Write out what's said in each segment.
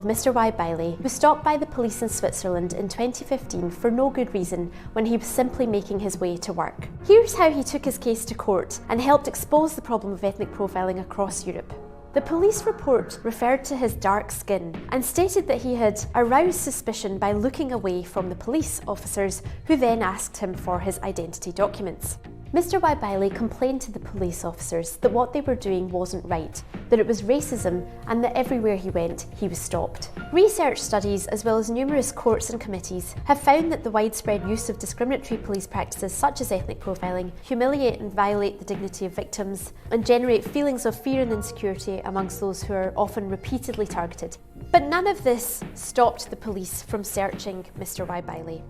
Mr. Y. Bailey was stopped by the police in Switzerland in 2015 for no good reason when he was simply making his way to work. Here's how he took his case to court and helped expose the problem of ethnic profiling across Europe. The police report referred to his dark skin and stated that he had aroused suspicion by looking away from the police officers who then asked him for his identity documents. Mr. Y. Bailey complained to the police officers that what they were doing wasn't right, that it was racism and that everywhere he went, he was stopped. Research studies, as well as numerous courts and committees, have found that the widespread use of discriminatory police practices such as ethnic profiling humiliate and violate the dignity of victims and generate feelings of fear and insecurity amongst those who are often repeatedly targeted. But none of this stopped the police from searching Mr. Y. Bailey.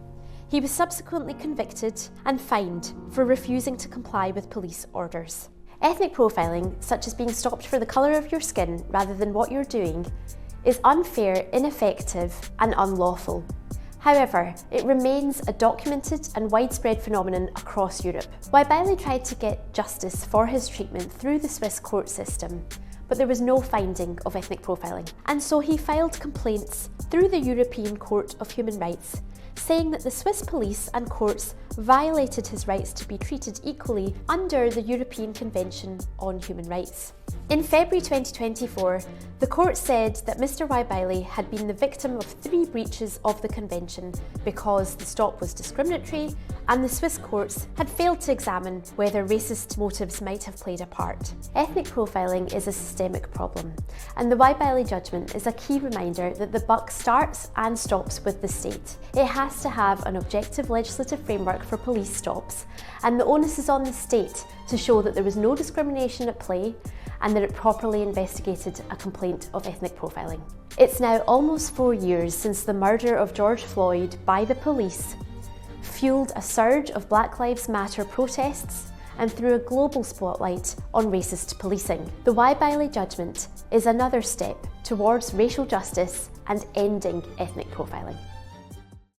He was subsequently convicted and fined for refusing to comply with police orders. Ethnic profiling, such as being stopped for the colour of your skin rather than what you're doing, is unfair, ineffective and unlawful. However, it remains a documented and widespread phenomenon across Europe. Y. Bailey tried to get justice for his treatment through the Swiss court system, but there was no finding of ethnic profiling. And so he filed complaints through the European Court of Human Rights, saying that the Swiss police and courts violated his rights to be treated equally under the European Convention on Human Rights. In February 2024, the court said that Mr. Y. Bailey had been the victim of 3 breaches of the convention because the stop was discriminatory and the Swiss courts had failed to examine whether racist motives might have played a part. Ethnic profiling is a systemic problem, and the Y. Bailey judgment is a key reminder that the buck starts and stops with the state. It has to have an objective legislative framework for police stops, and the onus is on the state to show that there was no discrimination at play and that it properly investigated a complaint of ethnic profiling. It's now almost 4 years since the murder of George Floyd by the police fueled a surge of Black Lives Matter protests and threw a global spotlight on racist policing. The Y. Bailey judgment is another step towards racial justice and ending ethnic profiling.